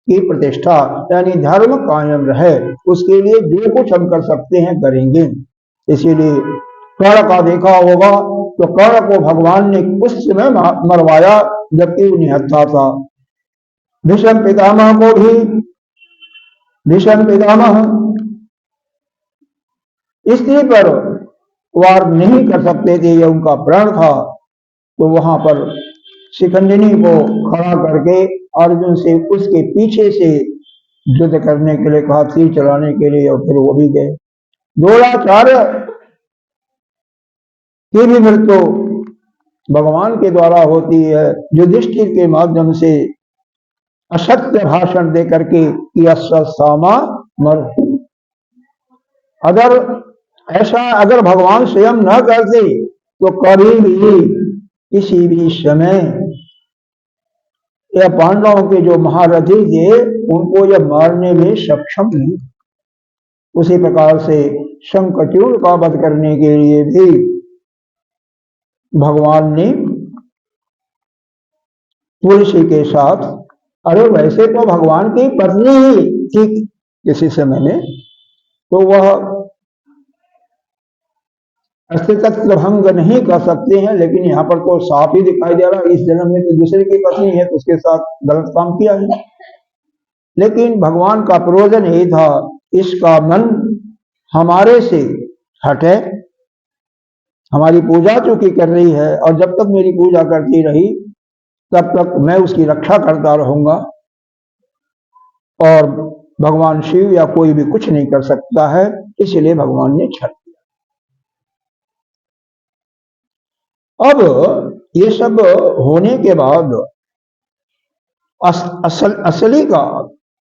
की प्रतिष्ठा, यानी धर्म कायम रहे, उसके लिए जो कुछ हम कर सकते हैं करेंगे। इसीलिए कर्ण का देखा होगा तो कर्ण को भगवान ने उस समय मरवाया जबकि वो निहत्था था। भीष्म पितामह को भी, भीष्म पितामह स्त्री पर वार नहीं कर सकते थे, यह उनका प्रण था। तो वहां पर शिखंडिनी को खड़ा करके अर्जुन से उसके पीछे से युद्ध करने के लिए कहा, तीर चलाने के लिए, और फिर वो भी गए। द्रोणाचार्य की भी मृत्यु भगवान के द्वारा होती है, युधिष्ठिर के माध्यम से असत्य भाषण दे करके कि अस्वत्थामा मर। अगर भगवान स्वयं न करते तो कभी भी किसी भी समय यह पांडवों के जो महारथी थे उनको यह मारने में सक्षम नहीं। उसी प्रकार से शंखचूड़ का वध करने के लिए भी भगवान ने तुलसी के साथ, अरे वैसे तो भगवान की पत्नी ही थी किसी समय में, तो वह अस्तित्व भंग नहीं कर सकते हैं, लेकिन यहाँ पर तो साफ ही दिखाई दे रहा है इस जन्म में तो दूसरे की पत्नी है तो उसके साथ गलत काम किया है। लेकिन भगवान का प्रयोजन यही था, इसका मन हमारे से हटे, हमारी पूजा चूंकि कर रही है और जब तक मेरी पूजा करती रही तब तक मैं उसकी रक्षा करता रहूंगा और भगवान शिव या कोई भी कुछ नहीं कर सकता है, इसलिए भगवान ने छल किया। अब ये सब होने के बाद असली का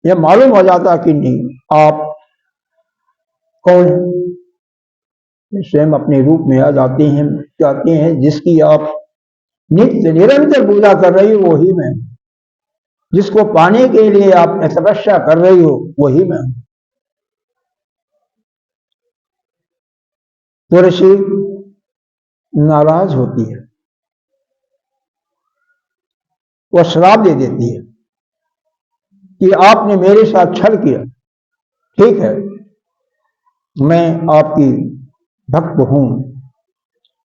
यह मालूम हो जाता कि नहीं आप कौन है। स्वयं अपने रूप में आ जाते हैं, कहते हैं जिसकी आप नित्य निरंतर पूजा कर रही हो वही मैं, जिसको पाने के लिए आप तपस्या कर रही हो वही मैं। तुलसी नाराज होती है, वह श्राप दे देती है कि आपने मेरे साथ छल किया। ठीक है, मैं आपकी भक्त हूं,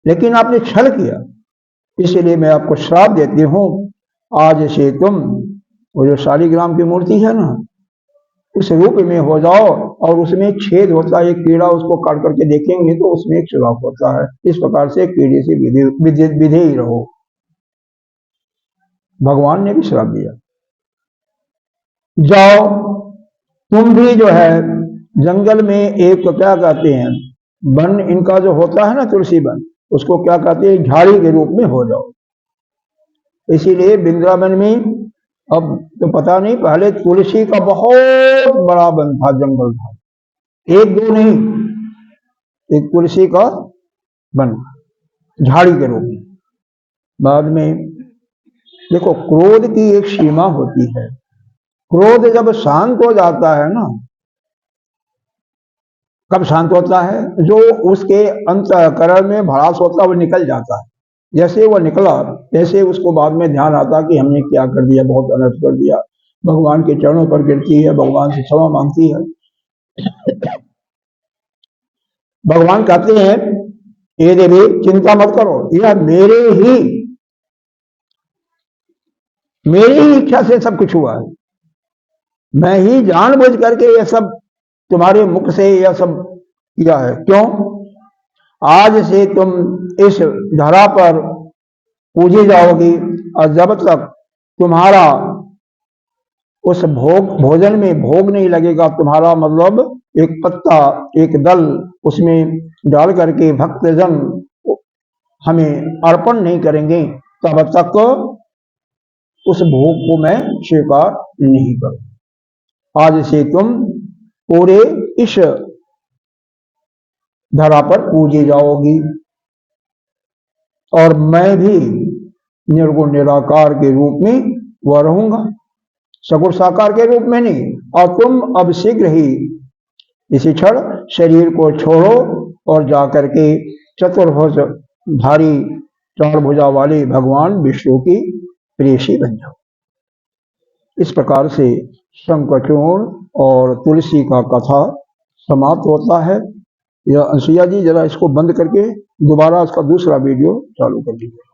लेकिन आपने छल किया, इसलिए मैं आपको श्राप देती हूं। आज से तुम वो जो शालिग्राम की मूर्ति है ना, उस रूप में हो जाओ और उसमें छेद होता है, एक कीड़ा, उसको काट करके देखेंगे तो उसमें एक सुराख होता है। इस प्रकार से कीड़े से विधे ही रहो। भगवान ने भी श्राप दिया, जाओ तुम भी जो है जंगल में एक तो क्या कहते हैं वन, इनका जो होता है ना तुलसी वन, उसको क्या कहते हैं झाड़ी के रूप में हो जाओ। इसीलिए वृंदावन में अब तो पता नहीं, पहले तुलसी का बहुत बड़ा वन था, जंगल था, एक दो नहीं, एक तुलसी का वन झाड़ी के रूप में। बाद में देखो, क्रोध की एक सीमा होती है, क्रोध जब शांत हो जाता है ना, कब शांत होता है, जो उसके अंतःकरण में भड़ास होता है वो निकल जाता है। जैसे वो निकला जैसे उसको बाद में ध्यान आता कि हमने क्या कर दिया, बहुत अनर्थ कर दिया, भगवान के चरणों पर गिरती है, भगवान से क्षमा मांगती है। भगवान कहते हैं ये देवी चिंता मत करो, यह मेरी ही इच्छा से सब कुछ हुआ है, मैं ही जानबूझ करके यह सब तुम्हारे मुख से यह सब किया है। क्यों? आज से तुम इस धरा पर पूजी जाओगी और जब तक तुम्हारा उस भोजन में भोग नहीं लगेगा, तुम्हारा मतलब एक पत्ता एक दल उसमें डाल करके भक्तजन हमें अर्पण नहीं करेंगे, तब तक उस भोग को मैं स्वीकार नहीं करूं। आज से तुम पूरे इस धरा पर पूजी जाओगी और मैं भी निर्गुण निराकार के रूप में वह रहूंगा, सगुण साकार के रूप में नहीं। और तुम अब शीघ्र ही इसी क्षण शरीर को छोड़ो और जाकर के चतुर्भुज धारी चार भुजा वाले भगवान विष्णु की प्रेयसी बन जाओ। इस प्रकार से शंखचूर्ण और तुलसी का कथा समाप्त होता है। यह अंसुया जी जरा इसको बंद करके दोबारा इसका दूसरा वीडियो चालू कर दीजिए।